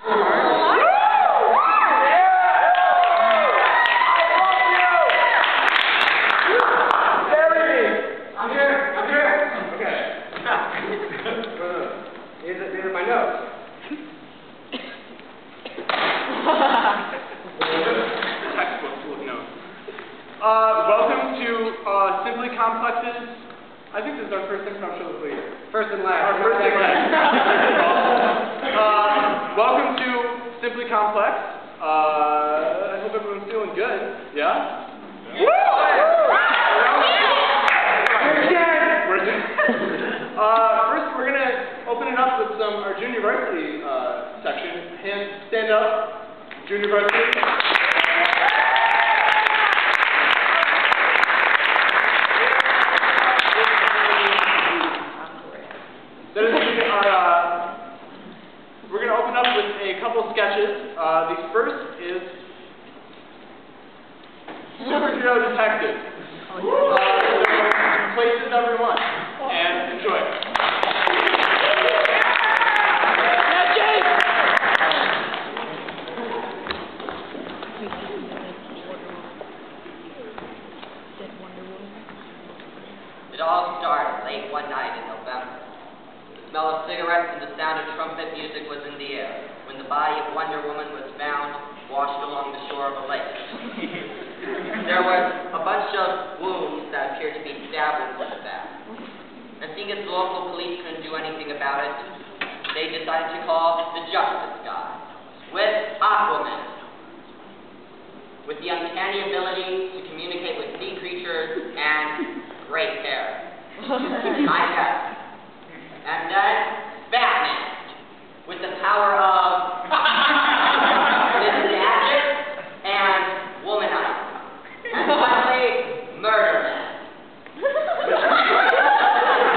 These are my notes. Textbook full of notes. Welcome to Simply Complex's. I think this is our first improv show of the year. First and last. Our first and last. Welcome to Simply Complex. I hope everyone's feeling good. Yeah? First, we're going to open it up with our junior varsity section. Hands stand up. Junior varsity. We're going to open up with a couple sketches. The first is Superhero Detective. So places everyone and enjoy. It all started late one night in November. The smell of cigarettes and the sound of trumpet music was in the air when the body of Wonder Woman was found washed along the shore of a lake. There was a bunch of wounds that appeared to be stab wounds in the back. And seeing as the local police couldn't do anything about it, they decided to call the Justice Guy with Aquaman, with the uncanny ability to communicate with sea creatures and great hair. I guess. And then Batman, with the power of his gadget and womanizing. And finally, Murder Man.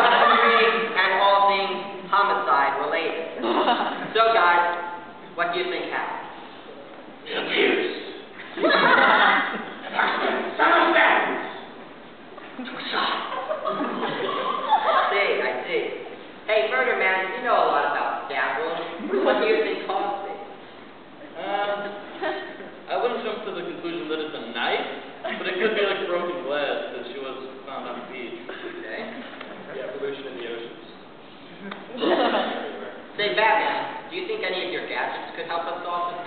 Weaponry and all things homicide related. So guys, what do you think happened? The accused. I see. Hey, Murder Man, you know a lot about stab wounds. What do you think caused it? I wouldn't jump to the conclusion that it's a knife, but it could be like broken glass that she was found on the beach. Okay. Yeah, pollution in the oceans. Say, Batman, do you think any of your gadgets could help us solve this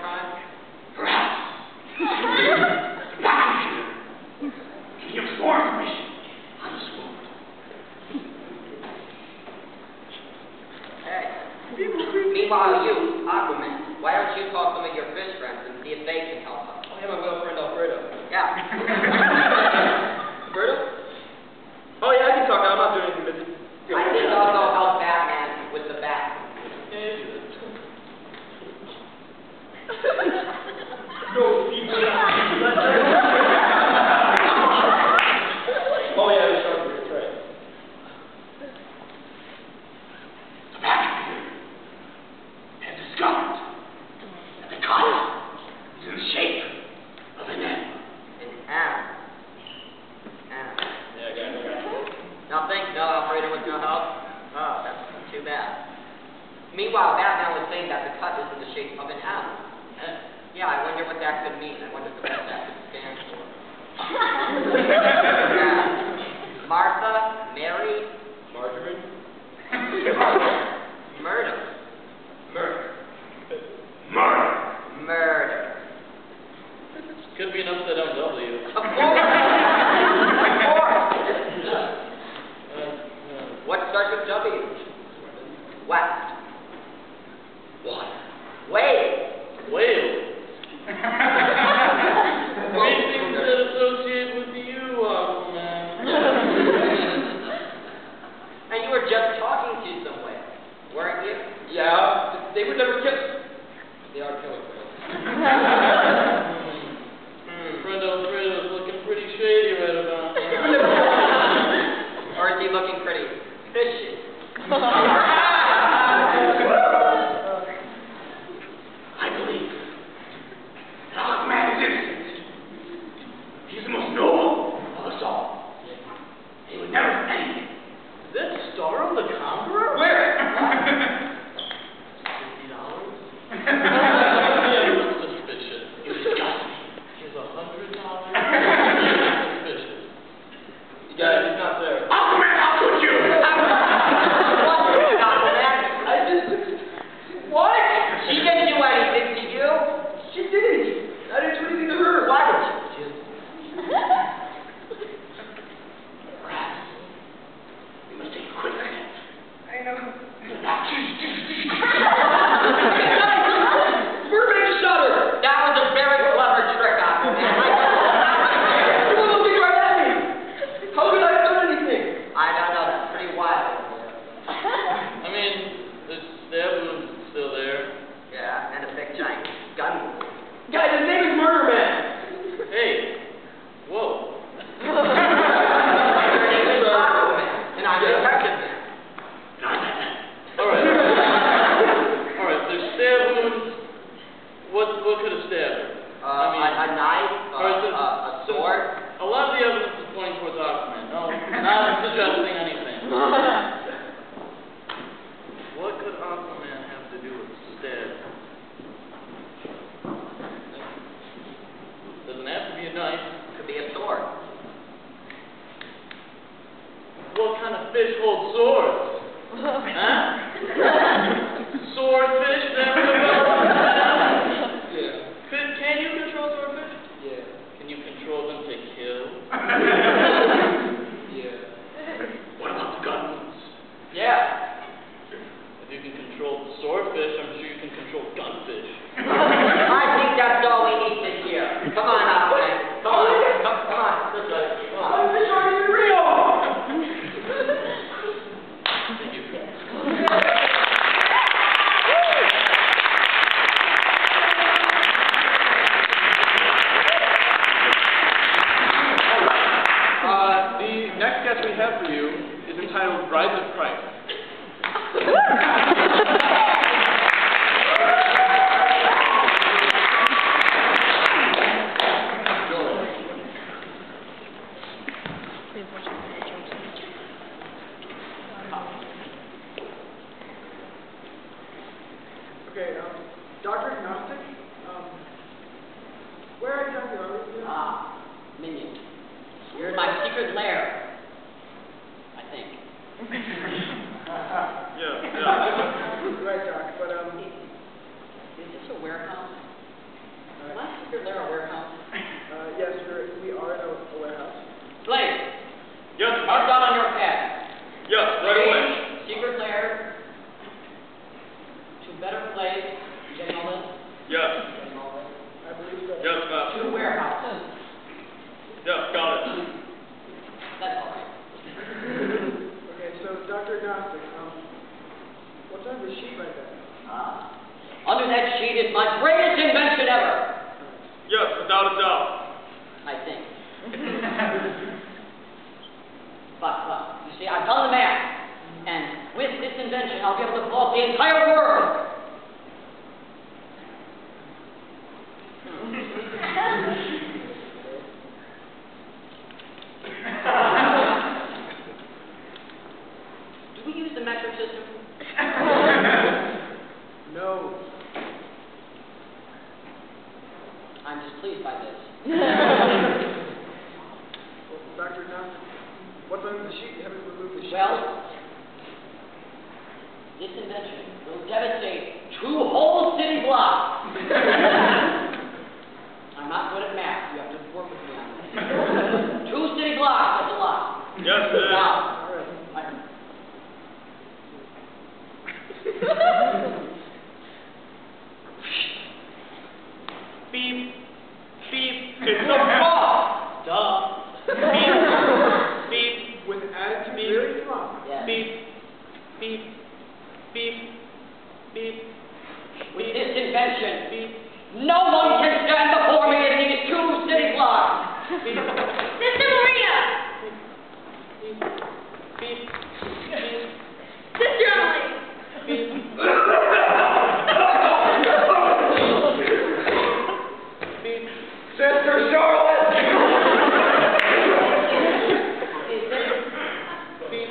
A knife? Or is it A sword? A lot of the evidence is pointing towards Aquaman. No, not suggesting anything. What could Aquaman have to do with stab? Doesn't have to be a knife. Could be a sword. What kind of fish holds swords? Huh? Swordfish? That's what Yeah. Can you control swordfish? Yeah. Can you control them to kill? Yeah. What about the guns? Yeah. If you can control swordfish, I'm sure you can control gunfish. I think that's all we need to hear. Come on, Aquaman. Come on. Come on. This way. Come on. Fish aren't even real! Thank you. The next sketch we have for you is entitled Rise of Christ. Okay, Dr. Agnostic, where exactly are we? Minion. You're in my secret lair. I think. Yeah. Right, Doc, but, Is this a warehouse? Is my secret lair a warehouse? yes, we are in a warehouse. Blake, Yes, mark down on your pad. Yes, right away. Secret lair. To better place. You getting all this? Yes. Getting all this? I believe so. Yes, Master. Two warehouses. Yes, got it. That's all right. Okay, so Dr. Agnostic, what's on the sheet right there? Under that sheet is my greatest invention ever. Yes, without a doubt. I think. But, you see, I've done the math. And with this invention, I'll be able to blow up the entire world. Do we use the metric system? No. I'm displeased by this. Well, Dr. Agnostic, what's on the sheet? You haven't removed the sheet. Well, this invention will devastate 2 whole city blocks. I'm not good at math. You have to work with me on this. 2 city blocks, that's a lot. Yes, it is. Now, Beep. Beep. It's a bomb. Duh. Beep. Beep. With attitude really strong. yes. Beep. Beep. Beep. Beep. With this invention, no one can stand before me in these 2 city blocks. Beep. Sister Maria! Beep. Beep. Beep. Sister Emily! Beep. Beep. Sister Charlotte! Beep.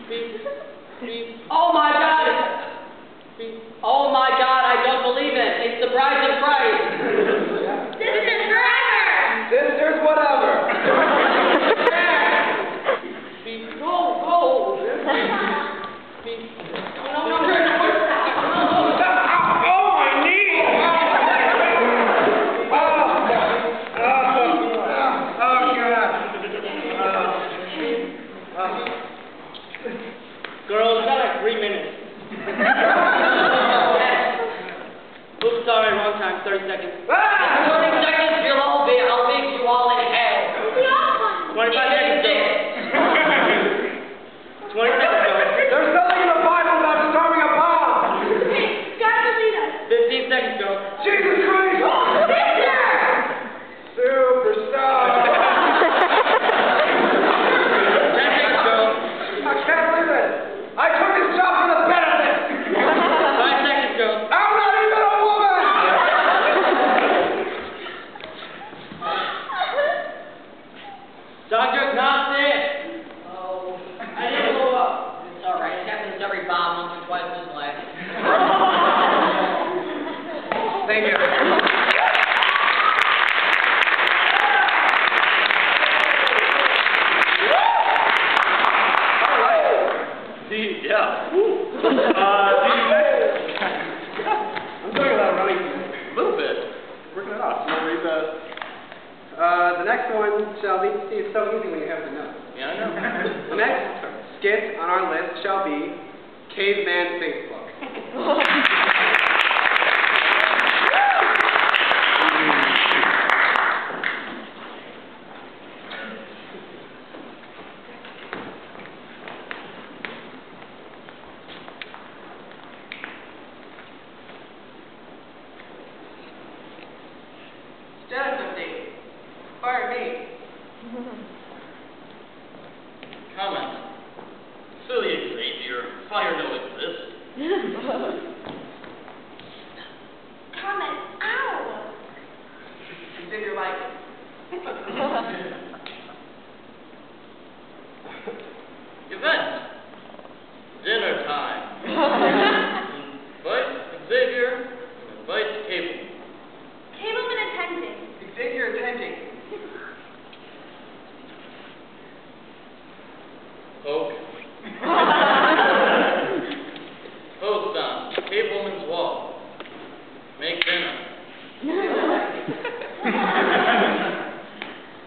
Beep. Beep. Oh my God! Beep. Oh my God, I don't believe it. It's the bride of Christ. Sisters forever! Sisters whatever! Beep. Go! Beep. No. Oh, my knee! Girls, got like 3 minutes. Oops, sorry, wrong time. 30 seconds. 30 seconds, I'll leave you all in hell. 25 seconds, girls. 20 seconds, girls. There's nothing in the Bible about starving a bomb! Hey, God will lead us. 15 seconds, girls. Jesus Christ! Sister! Superstar! 10 seconds, girls. I can't believe it! I took this job for the benefit! 5 seconds, girls. I'm not even a woman! Thank you. All right. Yeah. I'm doing a lot of running. A little bit. Working it off. You want to read the next one shall be, see, it's so easy when you have the notes. Yeah, I know. The next skit on our list shall be Caveman Facebook. Status update. Fire me. Comment. Silly Xavier. Fire no exist. Comment. Ow. Xavier like. Event. Dinner time. Invite Xavier. Invite Cable. Cableman attending. Xavier attending. Poke. Post on Cableman's wall. Make dinner.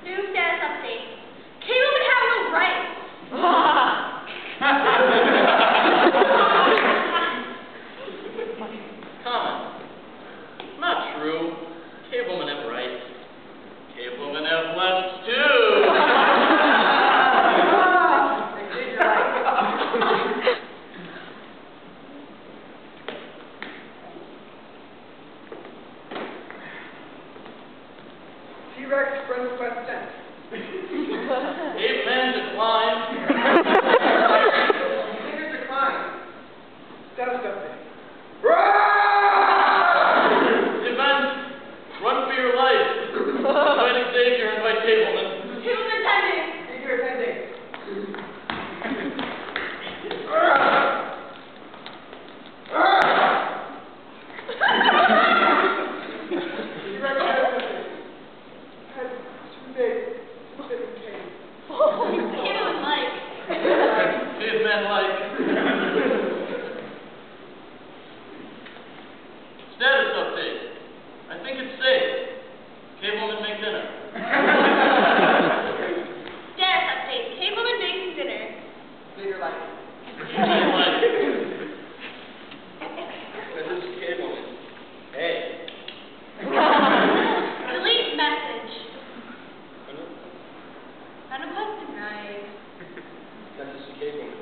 New status update. Cableman have no rights. Comment. Not true. Cableman have rights. Cableman have lefts too. Xavier like. T-Rex friend request sent. Caveman declined. Xavier declined. Status update. Event. Run for your life. Invite Xavier. Invite Cableman. Cableman attending. Xavier attending. Cableman like. Caveman like. Status update. I think it's safe. Cableman make dinner. Status update. Cableman making dinner. Xavier like. Caveman like. This is Cableman. Hey. Delete message. Unopposed denied. This is Cableman.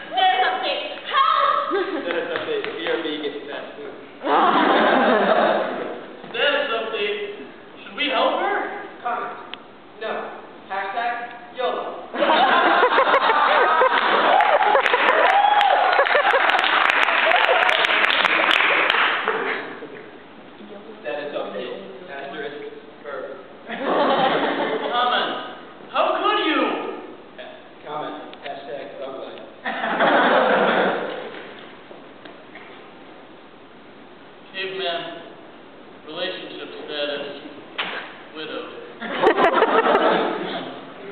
Status update. Help! Status update. BRB gets fast food. Status update. Should we help her? Comment. No. Hashtag YOLO. Status update. Asterisk. Curve. Comment. How could you? Comment. Hashtag ugly. Caveman. Relationship status. Widowed.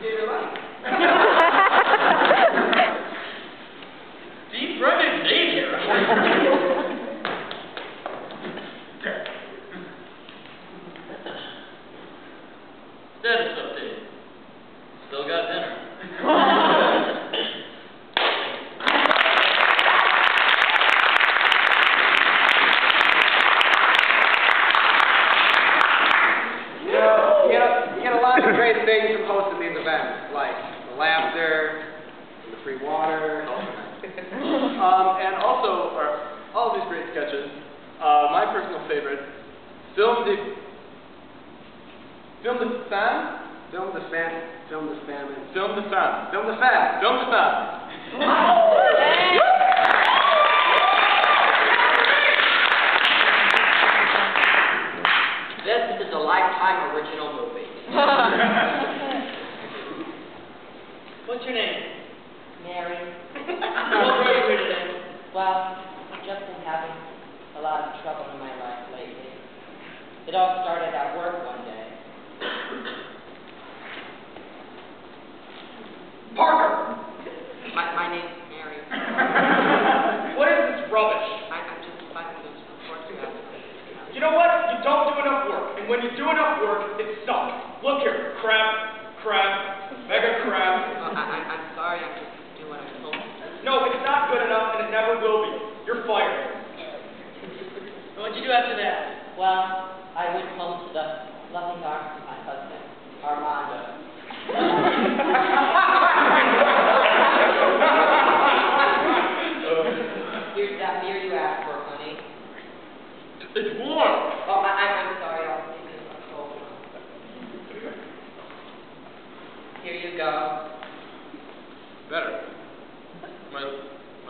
Xavier like. Deep throated Xavier. Status update. Still got dinner. You get a lot of great things from hosting these events, like the laughter, the free water, and also all of these great sketches. My personal favorite, Film de This is a Lifetime original movie. What's your name? Mary. What brought you here today? Well, I've just been having a a lot of trouble in my life lately. It all started at work one day. Parker! My name's Mary. What is this rubbish? I'm just filing this report to have. You know what? You don't do enough work. And when you do enough work, it sucks. Look here. Crab, mega crab. I'm sorry, I'm just doing what I'm told. No, it's not good enough, and it never will be. You're fired. What'd you do after that? Well, I went home to the loving arms of my husband, Armando. Here's that beer you asked for, honey. It's warm. Oh, I'm sorry, I'll leave it in a cold one. Here you go. Better. My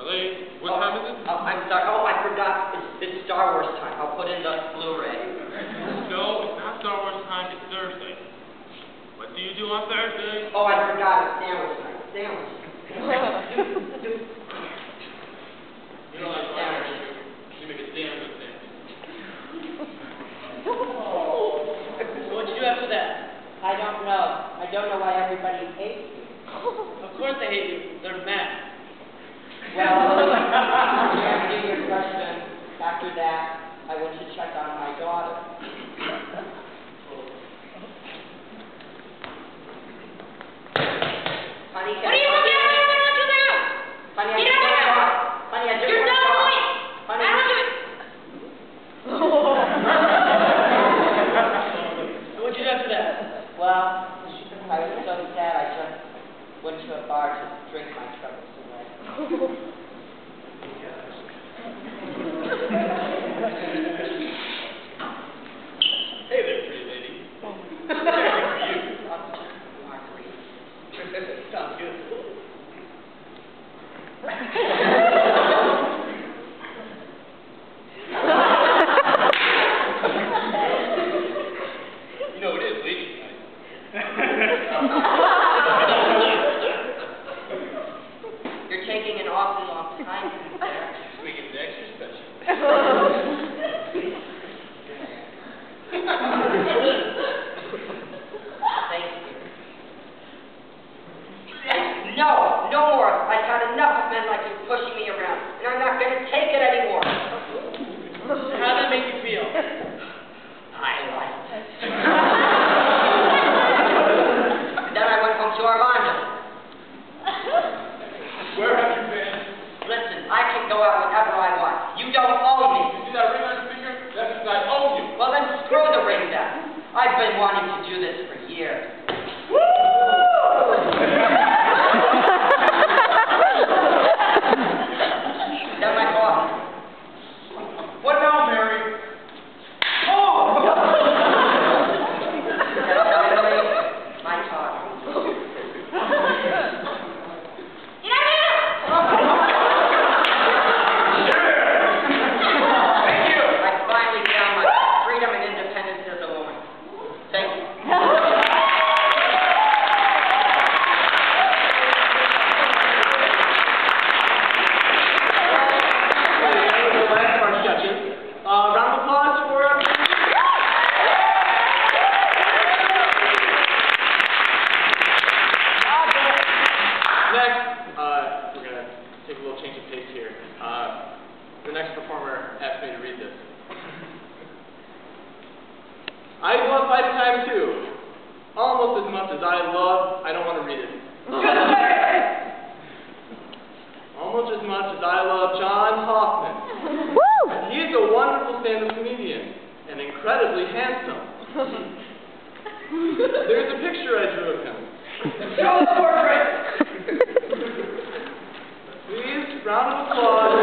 lady, what time is it? Oh, I'm sorry. Oh, I forgot. It's Star Wars time. I'll put in the Blu-ray. No, it's not Star Wars time. It's Thursday. What do you do on Thursday? Oh, I forgot. It's sandwich night. Sandwich. You know, like sandwich. You make a damn good sandwich. What'd you do after that? I don't know. I don't know why everybody hates me. Of course they hate you. They're mad. Well, to answer your question, after that, I went to check on my daughter. Honey, What are you looking at? What are you looking at? Honey, I Get just out of want to here. talk. Honey, I just You're want to done talk. going. Honey, I don't do it. What'd you do after that? well, I was so sad I just went to a bar to drink my troubles away. Hey there, pretty lady. Good for you. Marguerite. Sounds good. You know it is ladies' night. You're taking an awfully long time to be there. This week it's extra special. Thank you. No more. I've had enough of men like you pushing me around, and I'm not going to take it anymore. How'd that make you feel? I like it. Then I went home to Armando. Where have you been? Listen, I can go out whenever I want. You don't own me. You see that ring on your finger? That means I own you. Well, then screw the ring then. I've been wanting to do this for years. Then my boss. What now, Mary? Oh! My talk. Get out of here. Thank you. I finally found my freedom and independence as a woman. Thank you. Round of applause for Next, we're going to take a little change of pace here. The next performer asked me to read this. I love fighting time too. Almost as much as I don't want to read it. Almost as much as I love John Hoffman. He is a wonderful stand-up comedian and incredibly handsome. There's a picture I drew of him. Show the portrait! Please, round of applause.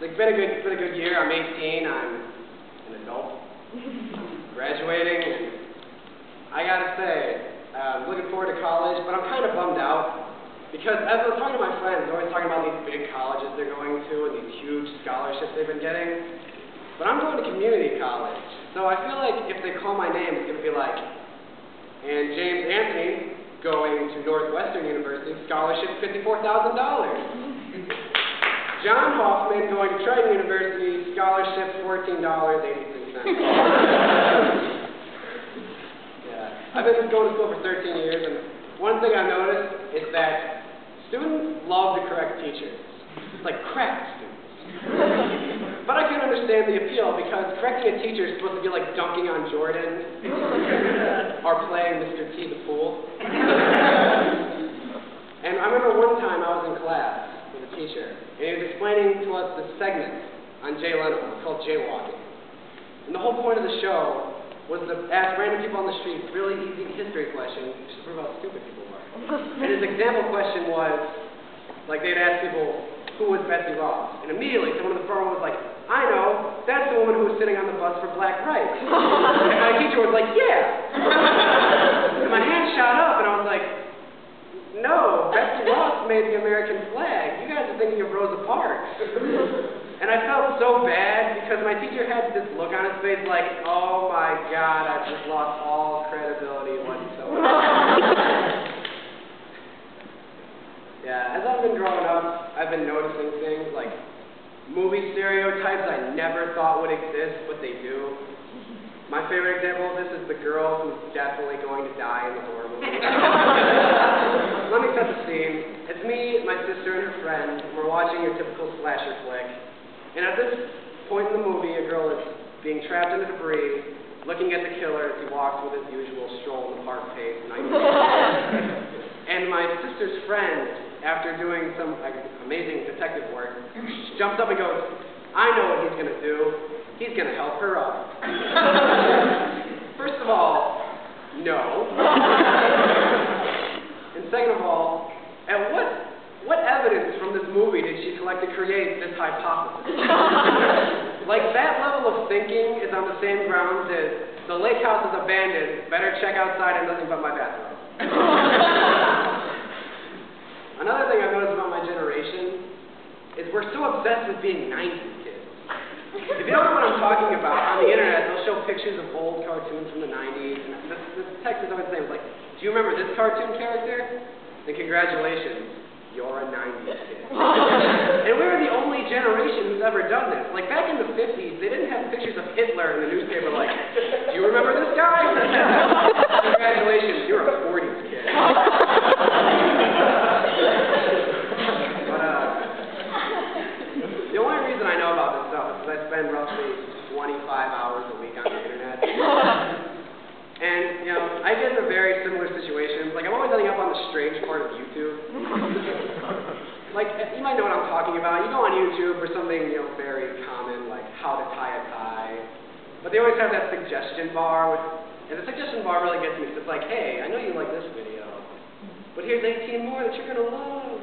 It's been a good year. I'm 18. I'm an adult, graduating, and I gotta say, I'm looking forward to college, but I'm kind of bummed out because as I was talking to my friends, they're always talking about these big colleges they're going to and these huge scholarships they've been getting. But I'm going to community college, so I feel like if they call my name, it's going to be like, and James Anthony going to Northwestern University, scholarship $54,000. John Hoffman going to Triton University, scholarship $14.83. Yeah, I've been going to school for 13 years, and one thing I noticed is that students love to correct teachers. It's like, correct students. But I can understand the appeal, because correcting a teacher is supposed to be like dunking on Jordan or playing Mr. T the Fool. And I remember one time I was in class with a teacher, and he was explaining to us this segment on Jay Leno. It's called Jaywalking. And the whole point of the show was to ask random people on the street really easy history questions to prove how stupid people were. And his example question was, like, they'd ask people, who was Betsy Ross? And immediately someone in the front row was like, I know, that's the woman who was sitting on the bus for Black Rights. And my teacher was like, yeah. And my hand shot up, and I was like, no, Betsy Ross made the American flag. You guys are thinking of Rosa Parks. And I felt so bad, because my teacher had this look on his face like, oh my God, I've just lost all credibility whatsoever. Yeah, as I've been growing up, I've been noticing things like movie stereotypes I never thought would exist, but they do. My favorite example of this is the girl who's definitely going to die in the horror movie. Let me set the scene. It's me, my sister, and her friend. We're watching a typical slasher flick. And at this point in the movie, a girl is being trapped in the debris, looking at the killer as he walks with his usual stroll in the park pace. And my sister's friend, after doing some amazing detective work, she jumps up and goes, I know what he's going to do. He's going to help her up. First of all, no. And second of all, and what evidence from this movie did she collect to create this hypothesis? Like, that level of thinking is on the same grounds as the lake house is abandoned, better check outside and nothing but my bathroom. Another thing I've noticed about my generation is we're so obsessed with being 90s kids. If you don't know what I'm talking about, on the internet, they'll show pictures of old cartoons from the 90s, and this text is always the same. It's like, do you remember this cartoon character? Then congratulations, you're a 90s kid. And we were the only generation who's ever done this. Like, back in the 50s, they didn't have pictures of Hitler in the newspaper like, do you remember this guy? Congratulations, you're a 40s kid. The only reason I know about this stuff is because I spend roughly 25 hours a week on the internet. And, you know, I get into very similar situations. Like, I'm always ending up on the strange part of YouTube. Like, you might know what I'm talking about. You go on YouTube for something, you know, very common, like how to tie a tie. But they always have that suggestion bar, and the suggestion bar really gets me. So it's like, hey, I know you like this video, but here's 18 more that you're going to love.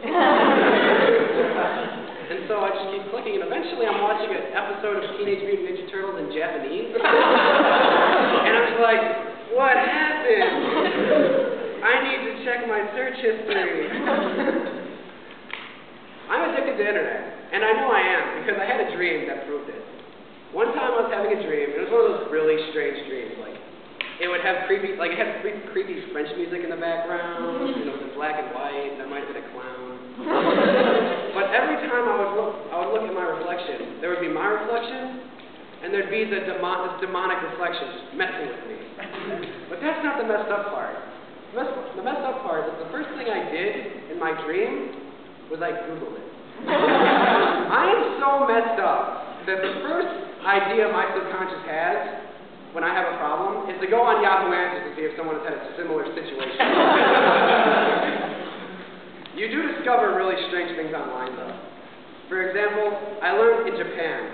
And so I just keep clicking, and eventually I'm watching an episode of Teenage Mutant Ninja Turtles in Japanese. And I'm just like, what happened? I need to check my search history. I'm addicted to the internet, and I know I am, because I had a dream that proved it. One time I was having a dream, and it was one of those really strange dreams, like, it would have creepy, like, it had creepy French music in the background, and it was in black and white, and I might have been a clown. But every time I would look at my reflection, there would be my reflection, and there'd be this demonic reflection just messing with me. But that's not the messed up part. The messed up part is the first thing I did in my dream was I Googled it. I am so messed up that the first idea my subconscious has when I have a problem is to go on Yahoo Answers to see if someone has had a similar situation. You do discover really strange things online, though. For example, I learned in Japan,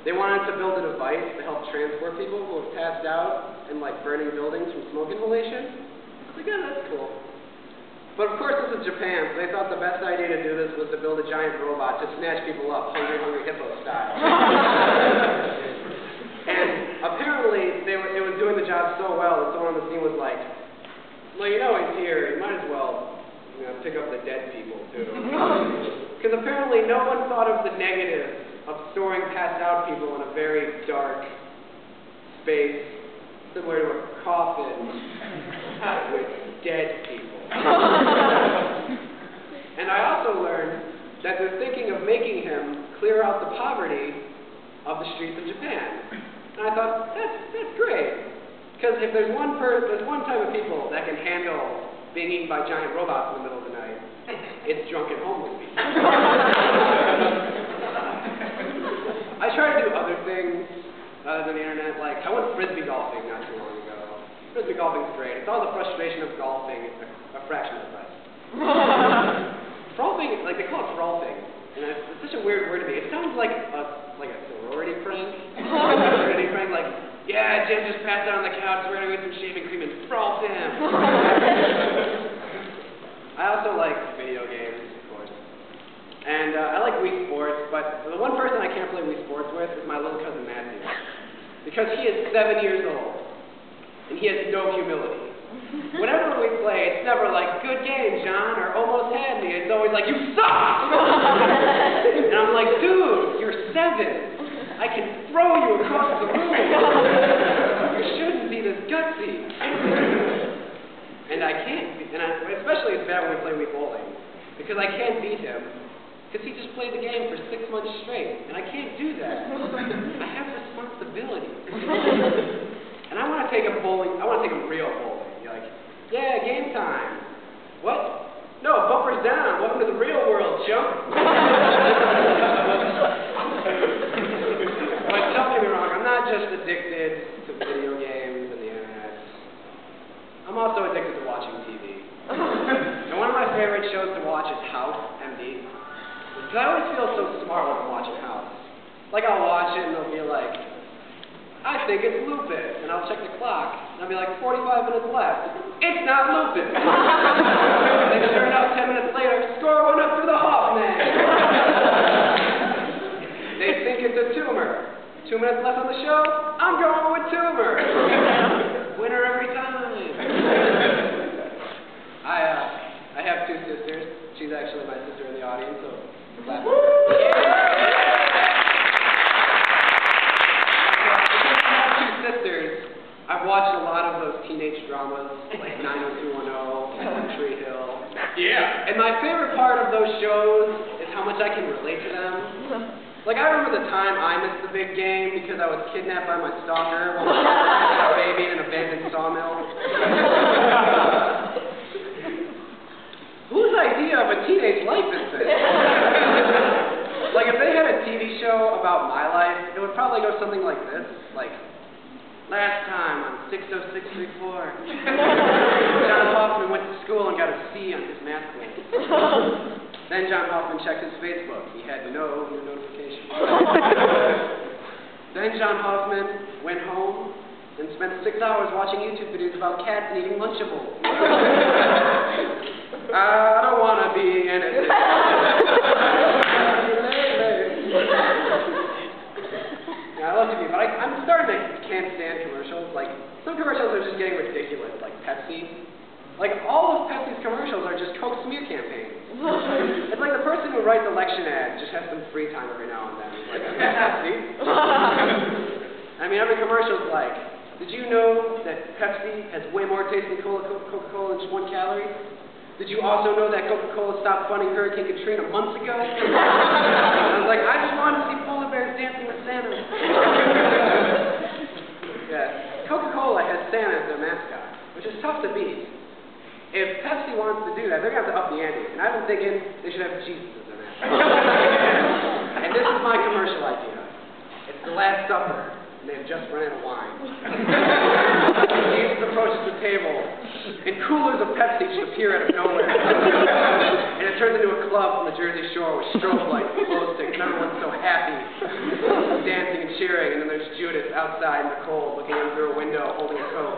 they wanted to build a device to help transport people who have passed out in, like, burning buildings from smoke inhalation. I was like, yeah, that's cool. But of course, this is Japan, so they thought the best idea to do this was to build a giant robot to snatch people up, hungry, hungry hippo style. And apparently, it was doing the job so well that someone on the scene was like, well, you know he's here, you might as well, you know, pick up the dead people, too. Because apparently no one thought of the negative of storing passed out people in a very dark space similar to a coffin with dead people. And I also learned that they're thinking of making him clear out the poverty of the streets of Japan. And I thought, that's great. Because if there's one type of people that can handle being eaten by giant robots in the middle of the night, it's drunken homeless people. I try to do other things other than the internet. Like, I went frisbee golfing not too long ago. Frisbee golfing's great. It's all the frustration of golfing a fraction of the price. Frolfing, like they call it frolfing, and it's such a weird word to me. It sounds like a sorority prank. Sorority prank, like, yeah, Jim just passed out on the couch, we're gonna get some shaving cream and frolf him. I also like video games, of course. And I like Wii Sports, but the one person I can't play Wii Sports with is my little cousin Matthew. Because he is 7 years old, and he has no humility. Whenever we play, it's never like, good game, John, or almost had me. It's always like, you suck! And I'm like, dude, you're 7. I can throw you across the room. You shouldn't be this gutsy. And I can't, especially it's bad when we play Wii Bowling, because I can't beat him, because he just played the game for 6 months straight, and I can't do that. I have responsibility. And I want to take him bowling, I want to take him real bowling. Like, yeah, game time. What? No, bumpers down. Welcome to the real world, chump. But don't get me wrong, I'm not just addicted to video games and the internet. I'm also addicted to watching TV. And one of my favorite shows to watch is House, MD. Because I always feel so smart when I'm watching House. Like, I'll watch it and they'll be like, I think it's lupus. And I'll check the clock, and I'll be like, 45 minutes left. It's not lupus. And then sure enough, 10 minutes later, score 1 up for the Hoffman. They think it's a tumor. 2 minutes left on the show, I'm going with tumor. Winner every time. I have 2 sisters. She's actually my sister in the audience, so clap. Sisters, I've watched a lot of those teenage dramas, like 90210 and One Tree Hill. Yeah. And my favorite part of those shows is how much I can relate to them. Like, I remember the time I missed the big game because I was kidnapped by my stalker while I was a baby in an abandoned sawmill. Whose idea of a teenage life is this? Like, if they had a TV show about my life, it would probably go something like this. Like, last time on 60634, John Hoffman went to school and got a C on his math quiz. Then John Hoffman checked his Facebook. He had no new notifications. Then John Hoffman went home and spent 6 hours watching YouTube videos about cats and eating Lunchables. I don't want to be in it. I love TV, but I'm starting to can't stand commercials. Like, some commercials are just getting ridiculous, like Pepsi. Like, all of Pepsi's commercials are just Coke smear campaigns. It's like the person who writes election ads just has some free time every now and then. It's like, Pepsi. I mean, every commercial's like, did you know that Pepsi has way more taste than Coca-Cola in just 1 calorie? Did you also know that Coca-Cola stopped funding Hurricane Katrina months ago? And I was like, I just wanted to see polar bears dancing with Santa. Yeah, Coca-Cola has Santa as their mascot, which is tough to beat. If Pepsi wants to do that, they're going to have to up the ante. And I've been thinking they should have Jesus as their mascot. And this is my commercial idea. It's the Last Supper, and they've just run out of wine. Jesus approaches the table, and coolers of Pepsi just appear out of nowhere. And it turns into a club from the Jersey Shore with strobe lights and glow sticks, and everyone's so happy, dancing and cheering. And then there's Judas outside in the cold, looking in through a window, holding a Coke.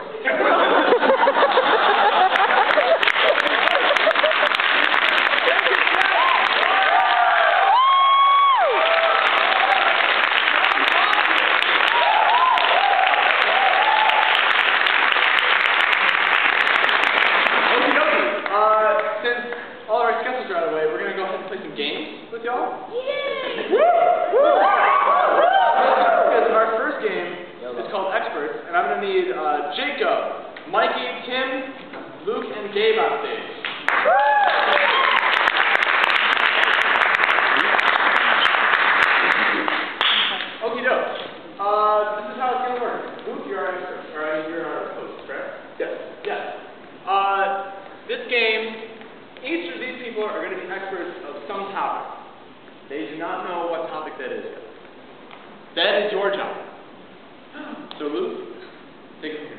With y'all? Yay! Because our first game is called Experts, need Jacob, Mikey, Tim, Luke, and Gabe on stage. Okie doke. This is how it's gonna work. Luke, you're our expert. You're our host, correct? Yes. Yes. This game, each of these people are going to be experts of some topic. They do not know what topic that is yet. That is your job. So Luke, take it from here.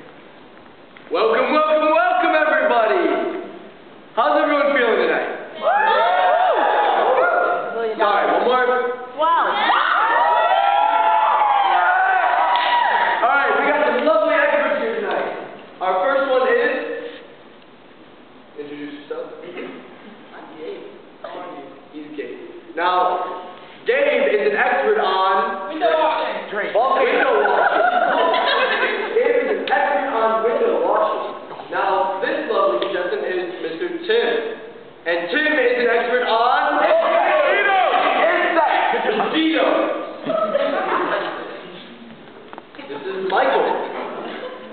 Welcome, welcome, welcome, everybody. How's everyone feeling tonight? Sorry, one more. Wow. All right, we got some lovely experts here tonight. Our first one is. Introduce yourself. I'm Gabe. How are you? He's Gabe. Now, Gabe is an expert on Window washing. Window washing. Gabe is an expert on window washing. Now, this lovely gentleman is Mr. Tim. And Tim is an expert on insects. Mosquitoes. This is Michael.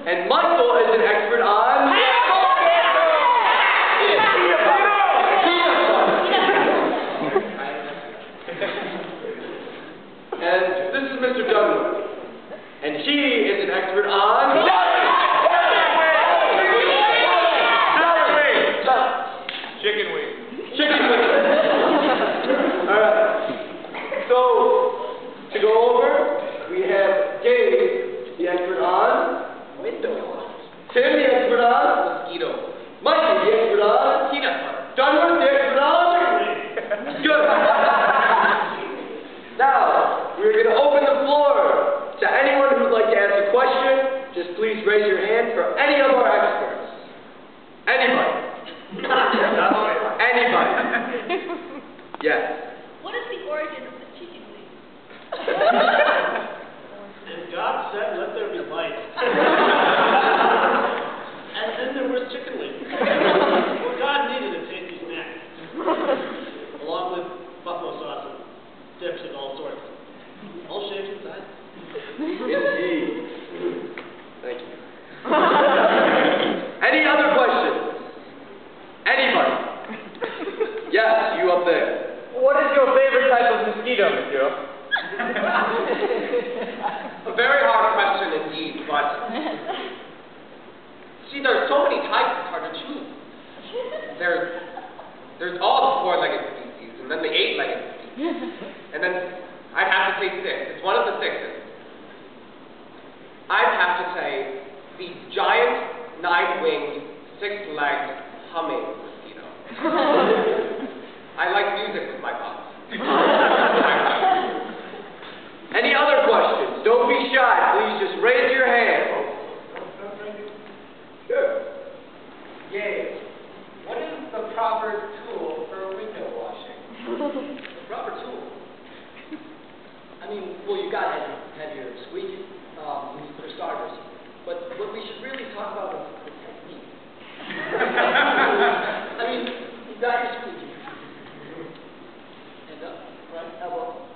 And Michael is an expert on and this is Mr. Dunwood. And he is an expert on chicken wings. Chicken wings. Alright. So, to go over, we have Gabe, the expert on window. Tim, the expert on mosquito. Mikey, the expert on peanut butter. Dunwood, the expert on good. Now, we're going to open the floor to anyone who would like to ask a question. Just please raise your hand for any of our experts. Anybody. Anybody. Yes. What is the origin of the chicken wing? And God said, let there be light. And then there was chicken wings. Well, God needed a tasty snack. Along with buffalo sauce and dips of all sorts. All shapes and sizes. Indeed. Thank you. Any other questions? Anybody? Yes, you up there. What is your favorite type of mosquito, monsieur? A very hard question indeed, but see, there's so many types, it's hard to choose. There's all the four-legged species, and then the eight-legged species, and then I'd have to say six. It's one of the sixes. I'd have to say the giant, nine-winged, six-legged, humming mosquito. I like music with my buzz. Any other questions? Don't be shy. Please just raise your hand. Sure. Gabe, what is the proper tool for window washing? Proper tool. I mean, well, you gotta have your squeegee, for starters. But what we should really talk about is the technique. I mean, you got your squeegee. And up, right elbow.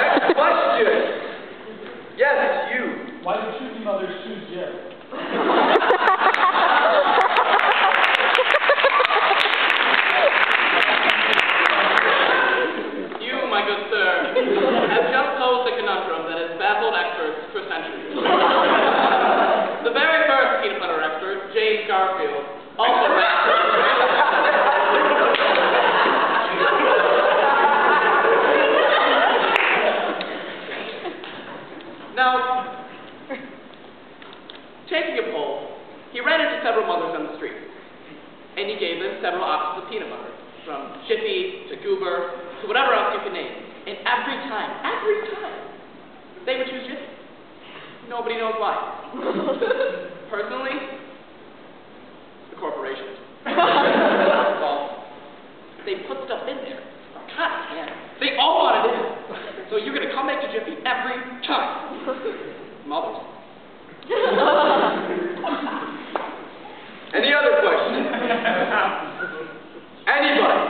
Next question. Yes, it's you. Why do choosy mothers choose Jerry? You, my good sir, have just posed a conundrum that has baffled experts for centuries. The very first peanut butter expert, James Garfield, also Now, taking a poll, he ran into several mothers on the street, and he gave them several options of peanut butter, from Jiffy to Goober to whatever else you can name. And every time, they would choose Jiffy. Nobody knows why. Personally, the corporation. Well, they put stuff in there. God damn. They all wanted it. So you're going to come back to Jiffy every time. Mothers. Any other questions? Anybody?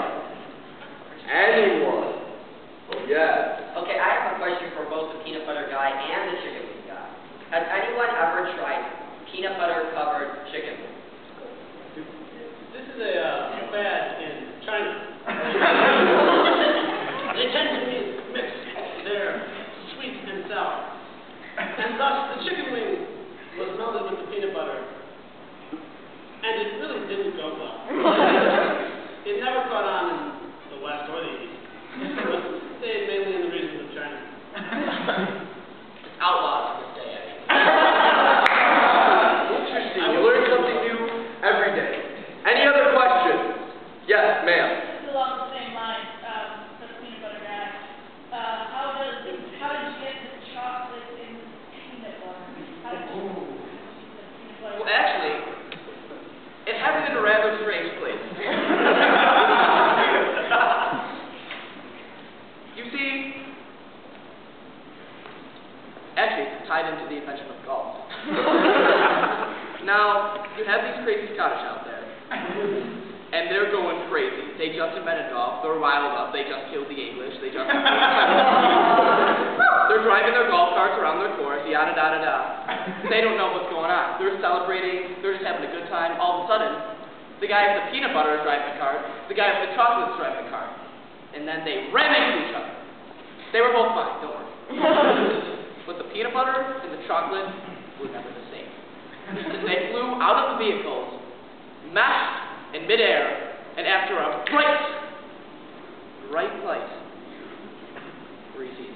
Yes, ma'am. This is along the same line, the peanut butter guy. How did you get the chocolate in peanut butter? How did you get the peanut butter? Well, actually, it happened in a rather strange place. You see, actually, it's tied into the invention of golf. Now, you have these crazy Scottish out there, and they're going crazy. They just invented golf. They're riled up. They just killed the English. They're driving their golf carts around their course, yada, da, da, da. They don't know what's going on. They're celebrating. They're just having a good time. All of a sudden, the guy with the peanut butter is driving the cart. The guy with the chocolate is driving the cart. And then they ran into each other. They were both fine, don't worry. But the peanut butter and the chocolate were never the same. They flew out of the vehicles, mashed in midair, and after a right place, Reese's.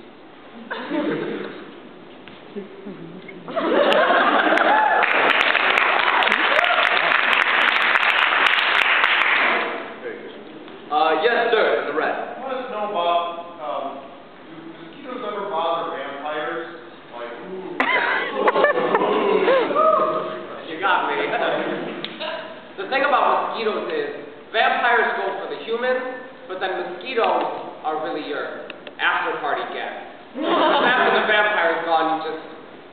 Yes, sir, in the red. I want to know about, do mosquitoes ever bother vampires? Like, You got me. The thing about mosquitoes is, vampires go for the humans, but then mosquitoes are really your after-party guests. After the vampire's gone, you just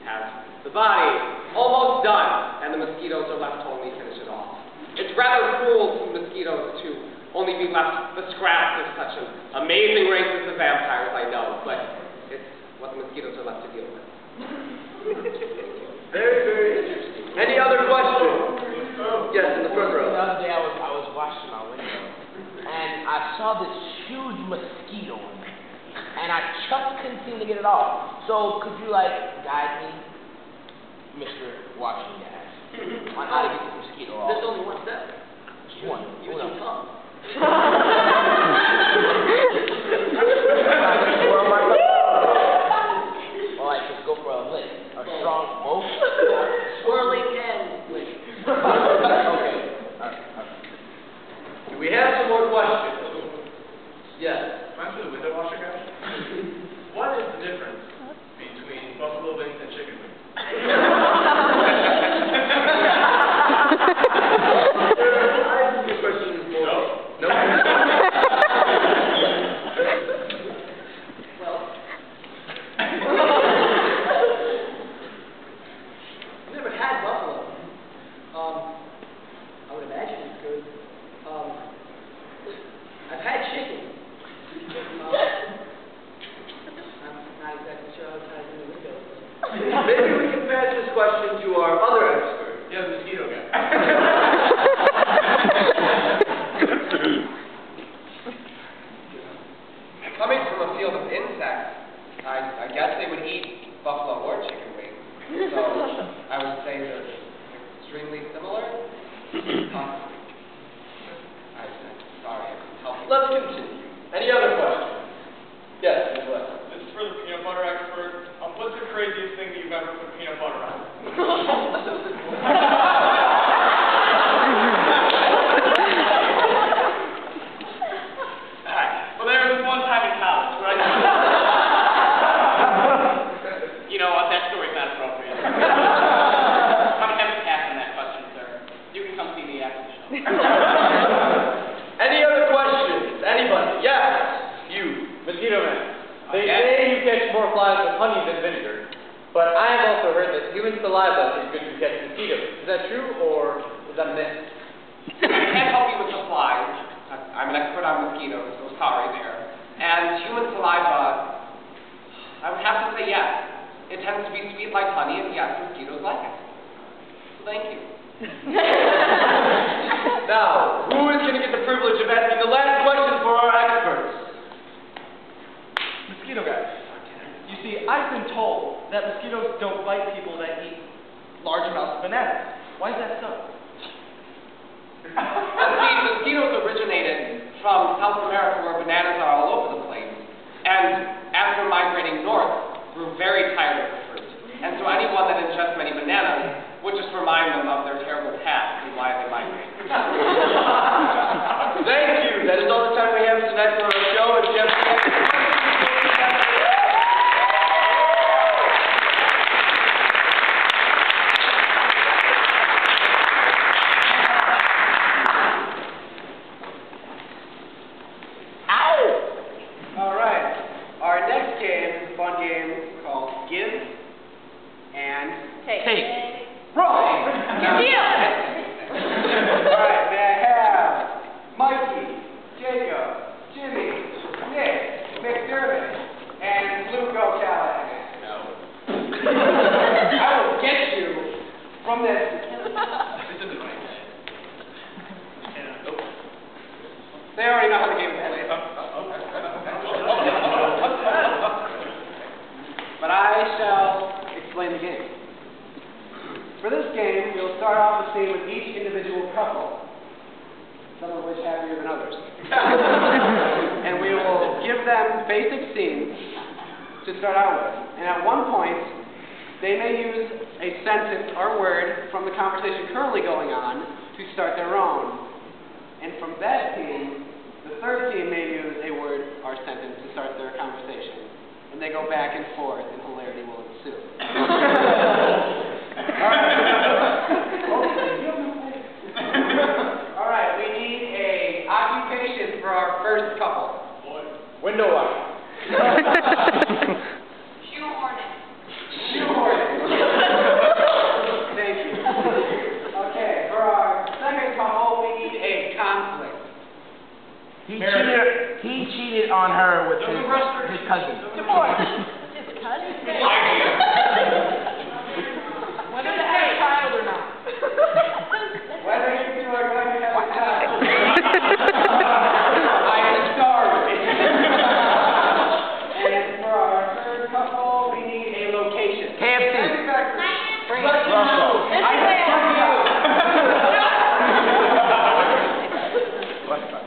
have the body almost done, and the mosquitoes are left to only finish it off. It's rather cruel to mosquitoes to only be left the scraps of such an amazing race as the vampires, I know, but it's what the mosquitoes are left to deal with. Very, very interesting. Any other questions? Yes, in the front row. The other day I was washing my window, and I saw this huge mosquito in it, and I just couldn't seem to get it off. So could you guide me, Mr. Washing Guy, on how to get the mosquito off? There's only one step. One. Use your tongue. Alright, let's go for a lick. A strong both. Swirling and lick. Okay. Do we have some more questions? Yes. Am I the window washer guy? What is the difference between buffalo wings and chicken wings? I think your question is more. No. Well, I've never had buffalo. I would imagine it's good. I've had chicken. I'm not exactly sure how it ties in the window. Maybe we can pass this question to our other expert. Yeah, the mosquito guy. Coming from a field of insects, I guess they would eat buffalo or chicken wings. So I would say they're extremely similar. Possibly. Sorry, I'm helping. Let's continue. Any other questions? Yes, Ms. West. This is for the peanut butter expert. What's the craziest thing that you've ever put peanut butter on? Well, there was one time in college where You know what? That story's not appropriate. I'm going to have to pass on that question, sir. You can come see me after the show. Any other questions? Anybody? Yes. You. Mosquito Man. They say you catch more flies with honey than vinegar, but I have also heard that human saliva is good to catch mosquitoes. Is that true, or is that a myth? I can't help you with the flies. I'm an expert on mosquitoes, so sorry there. And human saliva, I would have to say yes. It tends to be sweet like honey, and yes, mosquitoes like it. So thank you. Now, who is going to get the privilege of asking the last question for our experts? Mosquito guy. You see, I've been told that mosquitoes don't bite people that eat large amounts of bananas. Why is that so? See, mosquitoes originated from South America where bananas are all over the place. And after migrating north, grew very tired of the fruit. And so anyone that ingests many bananas would just remind them of their terrible past and why they migrated. Thank you. That is all the time we have tonight for our show. If you have All right. Our next game is a fun game called Give and Take. Wrong. Good deal. All right. May I have Mikey, Jacob, Jimmy, Nick, McDermott, and Luke O'Callaghan? No. I will get you from this. This isn't right. They already know how the game is played. But I shall explain the game. For this game, we'll start off the scene with each individual couple, some of which happier than others. And we will give them basic scenes to start out with. And at one point, they may use a sentence or word from the conversation currently going on to start their own. And from that team, the third team may use a word or sentence to start their conversation. And they go back and forth, and hilarity will ensue. All right, we need a occupation for our first couple. Window washer. Shoehorning. Shoehorning. Thank you. Okay, for our second couple, we need a conflict. He cheated on her with his cousin. Divorce. His cousin? Whether to have a child or not. Whether you two are going to have a child. I am sorry. And for our third couple, we need a location. KFC. Russia.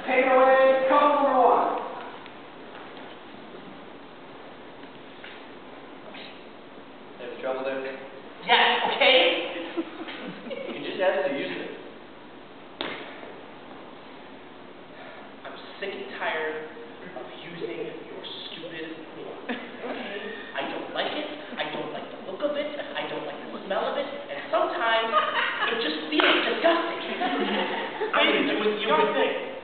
Take away couple number one. Have trouble there? Yes, okay? You just have to use it. I'm sick and tired of using your stupid form. I don't like it. I don't like the look of it. I don't like the smell of it. And sometimes it just feels disgusting. I'm going to do it your thing.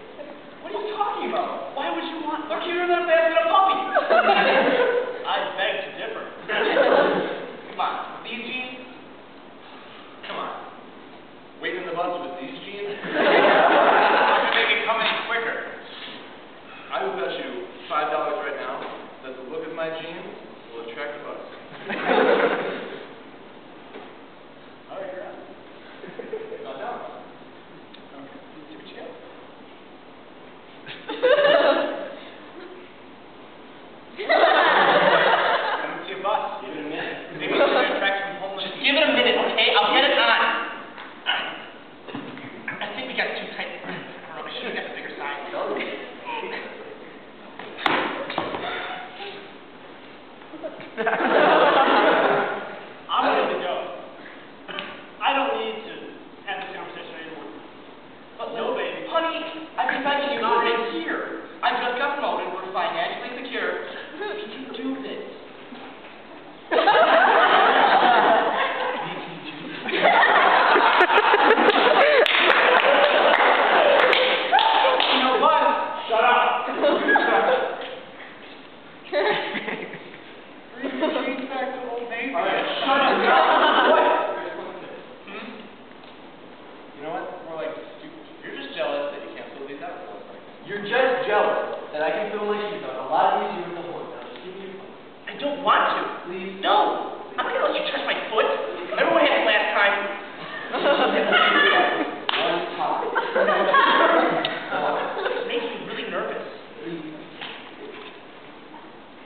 What are you talking about? Why would you want? They're cuter than a basket of puppies. I beg to differ. Come on. These jeans? Come on. Waiting in the bus with these jeans? You make it come any quicker. I will bet you $5 right now that the look of my jeans will attract a bus. All right, you're on. No, no. Okay, see what you got. Come see a bus. Give it a minute. Maybe it's going to attract some homeless. Just give it a minute, okay? I'll get it on. I think we got too tight. I don't know. I should have got a bigger size. I'm ready to go. I don't need to have this conversation anymore. But no, baby. Honey, I've been begging you for a year. I just got promoted. We're financially secure. We can do this. You know what? Shut up. Bring your jeans back to old Navy. All right, shut up. What? You know what? More like you're just jealous that you can't fill these out. You're just jealous that I can fill my shoes out a lot easier with the horn. Now just give me your phone. I don't want to. Please. No. I'm not gonna let you touch my foot. Remember what happened last time? One time. It makes me really nervous. Please.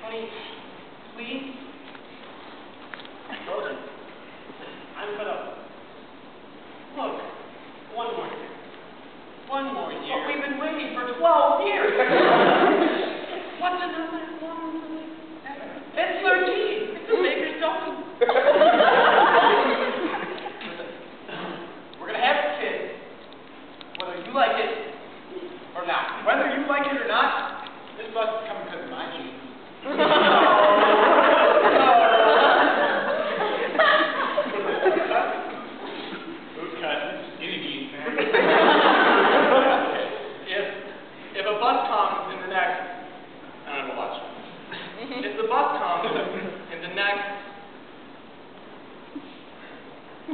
Honey, please. Frozen. I'm fed up. Look, one more year. One more year. But we've been waiting for 12 years. What's another one? That's 13. It's a baker's dozen. We're gonna have if a bus comes in the next, I don't know, watch. If the bus comes in the next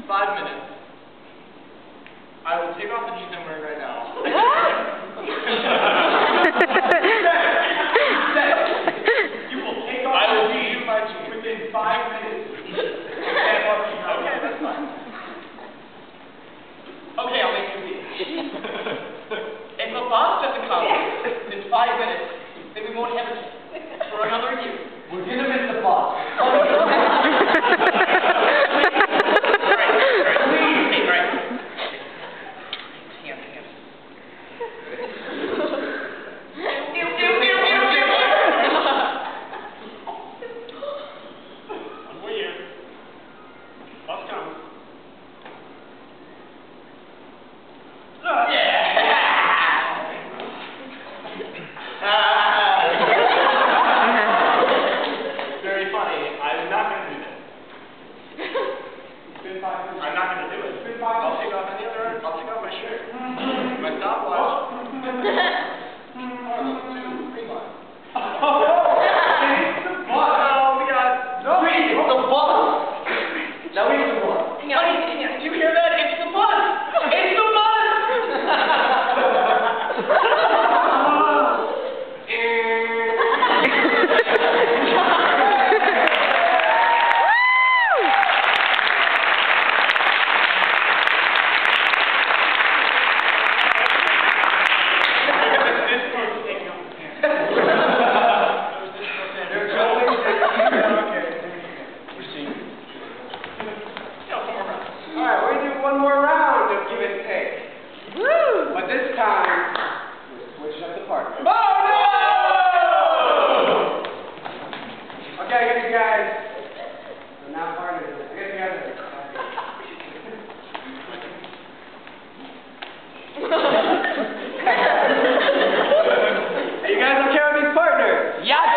5 minutes, I will take off the jeans I'm wearing right now. You will take off the jeans within 5 minutes. Okay, that's fine. Okay, I'll make you see. If the bus doesn't come in 5 minutes, then we won't have it for another year. We're gonna miss the bus. I'm not going to do it. I'll take off my shirt. My stopwatch. 1, 2, 3 months. It's the bus. Oh, we got... No, it's the bus. Now we need the bus. Hang on. Do you hear that? It's the bus. It's the bus. One more round of give and take. Woo! But this time, we're switching up the partner. Oh no! Okay, I guess you guys are not partners. I guess you guys are. You guys okay with these partners? Yes!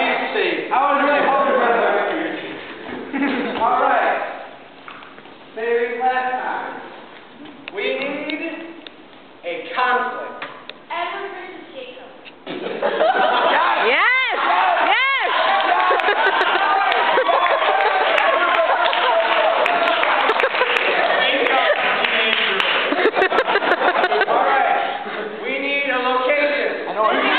Easy. I was really hoping for that. All right. Same last time. We need a conflict. Edward versus Jacob. Yes! Yes! All right. We need a location. I know what it is.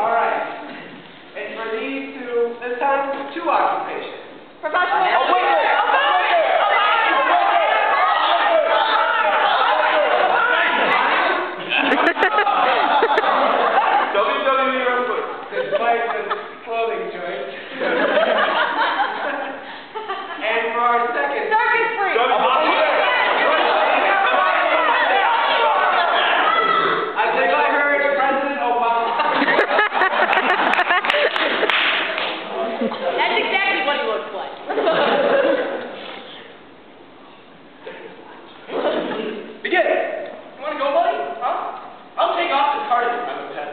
All right. And for these two, this time, 2 occupations. Professional. WWE wrestler. Despite this clothing choice. And for our second. Circus freak. I think I heard President Obama. That's exactly what he looks like. Begin. You want to go, buddy? Huh? I'll take off the cardigan. I'm a pet.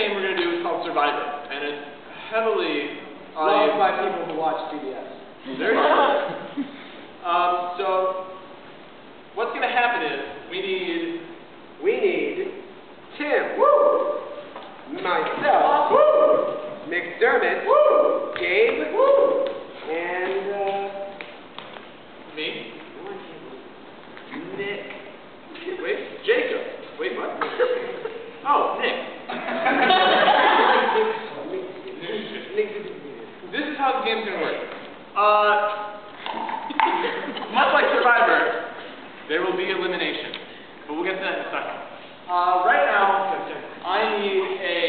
game we're going to do is called Survive It, and it's heavily Loved by people who watch CBS. There you go. So, what's going to happen is, we need Tim. Woo! Myself. Woo! McDermott. Woo! Gabe. Woo! And, me. Nick. Wait, Jacob. Wait, what? Oh, Nick. This is how the game's going to work. Much like Survivor, there will be elimination. But we'll get to that in a second. Right now, I need a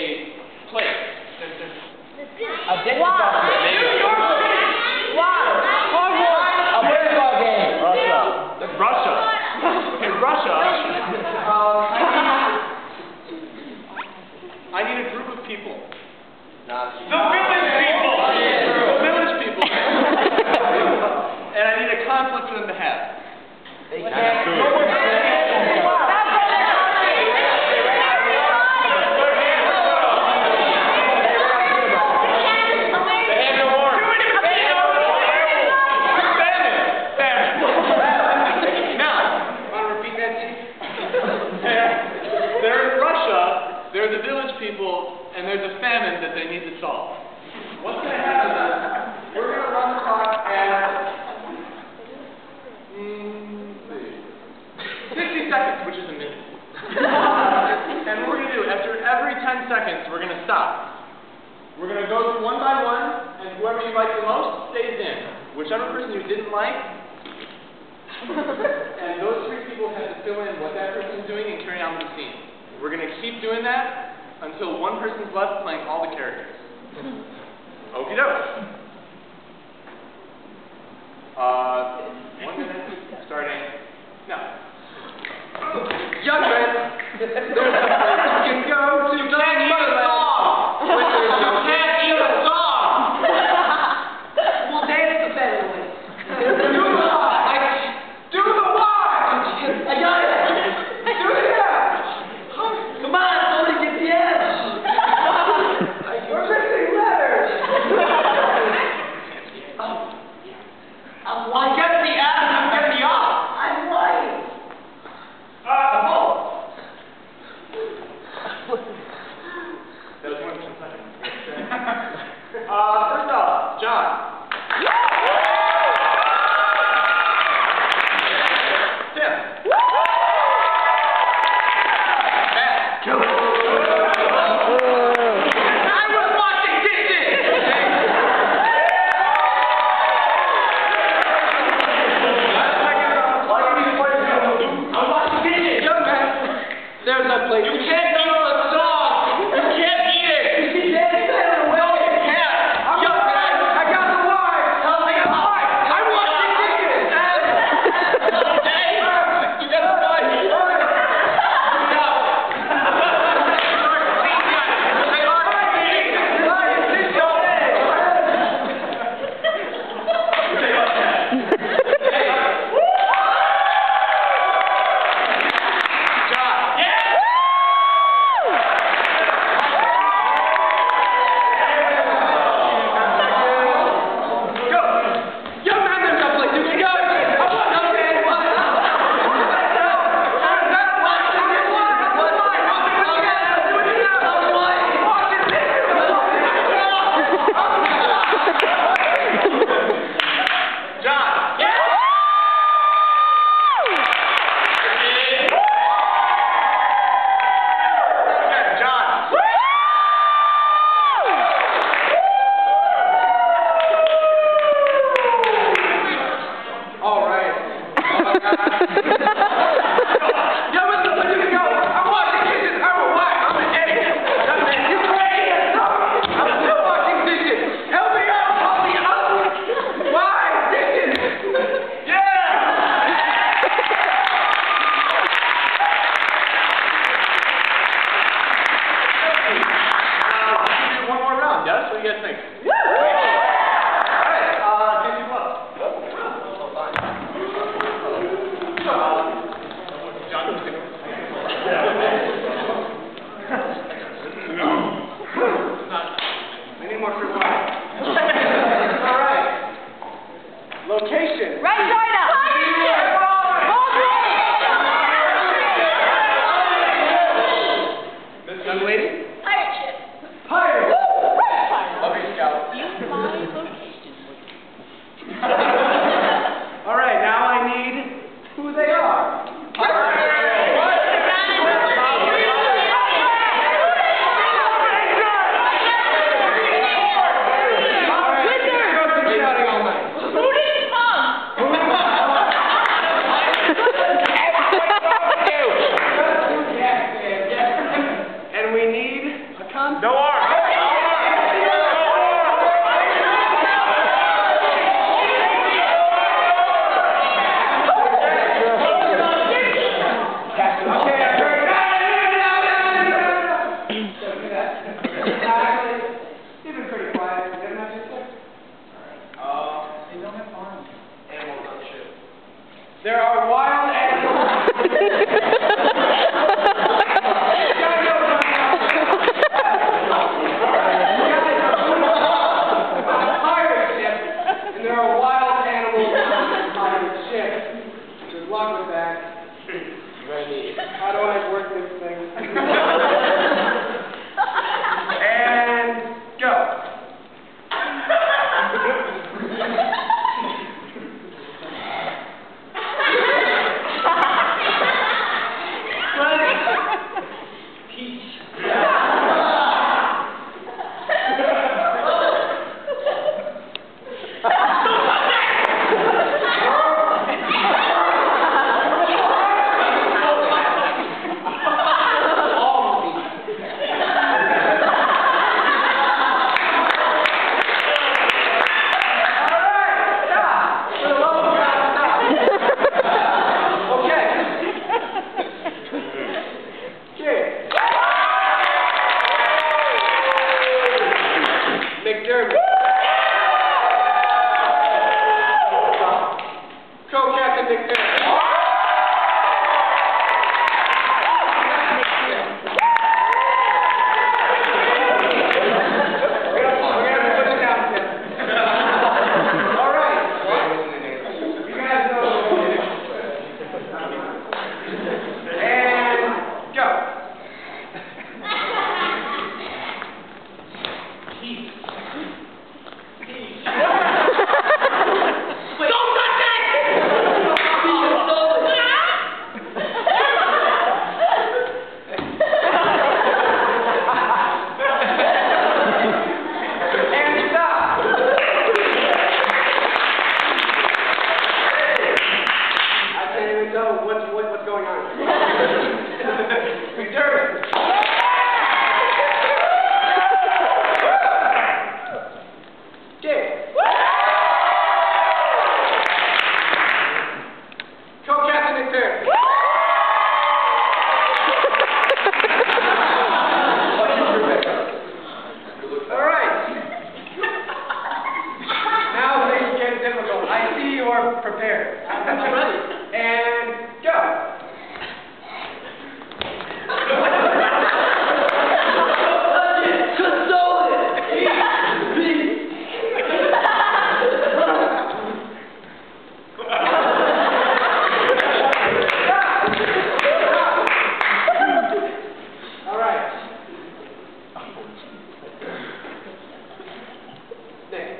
plate. A baseball game. Russia. In Russia, I need a group of people. The village people! The village people! And I need a conflict for them to have. They're the village people, and there's a famine that they need to solve. What's going to happen is, we're going to run the clock at 60 seconds, which is a minute. And what we're going to do, after every 10 seconds, we're going to stop. We're going to go through one by one, and whoever you like the most stays in. Whichever person you didn't like, and those three people have to fill in what that person's doing and carry on with the scene. We're going to keep doing that until one person's left playing all the characters. Okie doke. 1 minute, starting now. Young man, there's a place you can go to the motherland. You can't eat a song. We'll dance the family. Do the watch. Do the watch. I got it. Do the Come on, somebody get the edge! We're missing letters! I get the S, you get the O. I'm white. That was 1 second. First off, John. There's a place. You can't eat the song. You can't eat it. You can't send it away. No, you can't. Young man, I got the wine. I got the wine. I want the tickets. Hey, you got the wine. John. No arm! There are wild animals. Pirate ship, and there are wild animals on the pirate ship. Good luck with that. How do I work this thing? And go. Co-captain McDermott. What's going on? McDermott. Co-captain McDermott. All right. Now things get difficult. I see you're prepared. I'm ready. And go. All right. Next.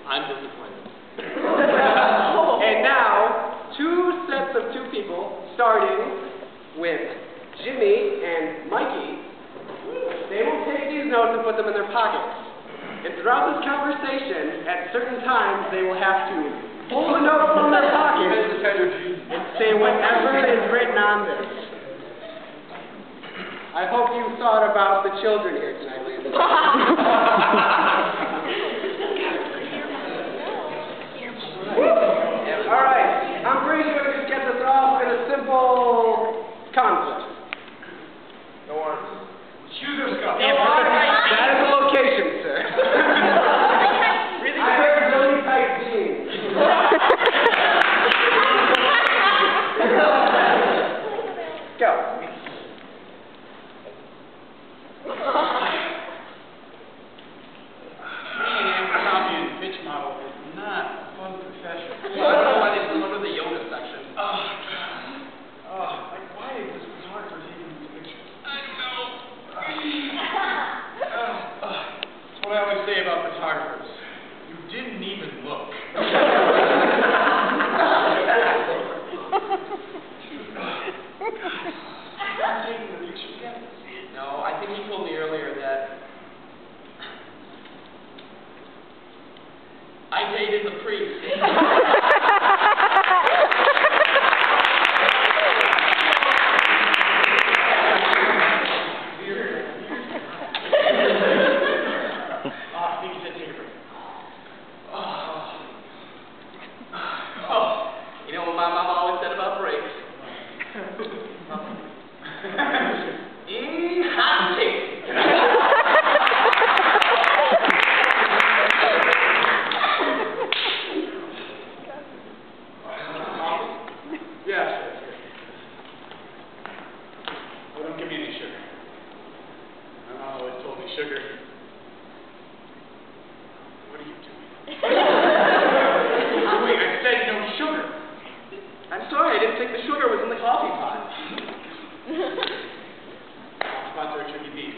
I'm disappointed. And now, two sets of two people, starting with Jimmy and Mikey. They will take these notes and put them in their pockets. And throughout this conversation, at certain times, they will have to pull a note from their pocket and say whatever is written on this. I hope you thought about the children here tonight, ladies and gentlemen. All right, I'm pretty sure we can get this off in a simple conflict. No worries. Shooter's Cup. That is the location, sir. I wear really tight jeans. Go. Being an copy and pitch model is not a fun profession. I don't know why they still under the yoga section. Like, why is this photographer taking these pictures? That's what I always say about photographers. You didn't even look. I'm taking the picture again. No, I think he told me earlier that I dated the priest. I think he said take a break. You know what my mom always said about breaks? Hot take. Yes. Well, don't give me any sugar. My mom always told me sugar. What are you doing? Wait, I said no sugar. I'm sorry, I didn't think the sugar was in the coffee pot. Sponsor a tricky beef.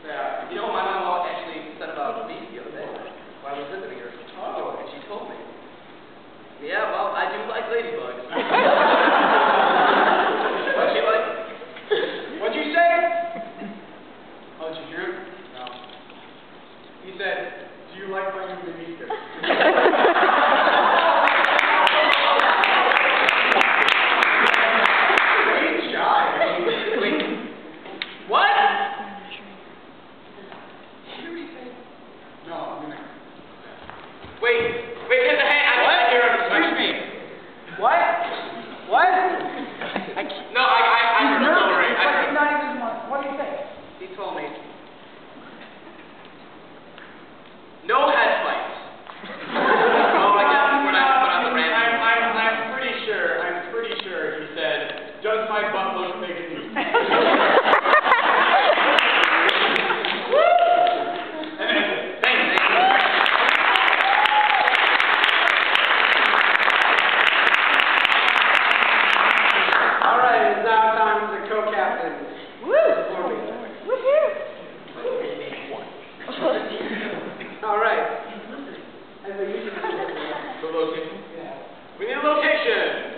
Yeah. You know what my mom actually said about beef the other day while I was visiting her? Oh, and she told me. Yeah, well, I do like ladybugs. What'd she like? What'd you say? Oh, did you hear him? No. He said, do you like my new baby? Great job. Wait. What? No, I'm gonna. Wait, there's a hand. I can't hear him. Excuse me. What? What? No, I heard the story. I heard. What do you think? He told me. No head fights. Oh, I guess we're not put on the brand. I'm pretty sure he said, does my butt look big in you? All right, it's now time for the co-captains. All right. The location? We need a location.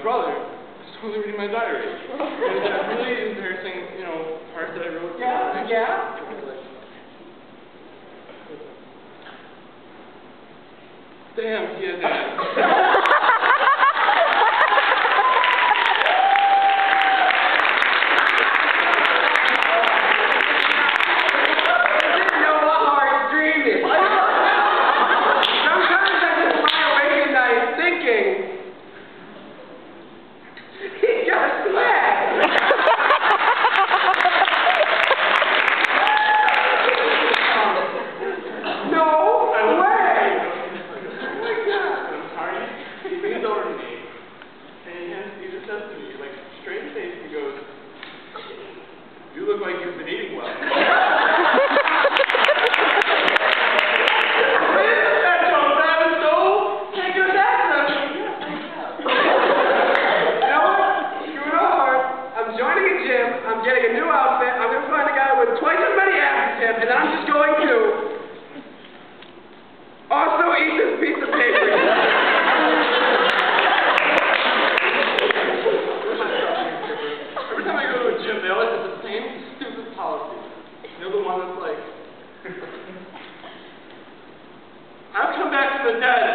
brother was totally reading my diary. And that really embarrassing, you know, part that I wrote. Yeah. Damn, he has ass. You look like you've been eating well. I'm getting a new outfit. I'm going to find a guy with twice as many abs as him, and then I'm just going to also eat this piece of paper. Every time I go to a gym, they always have the same stupid policy. You know, the one that's like, I've come back from the dead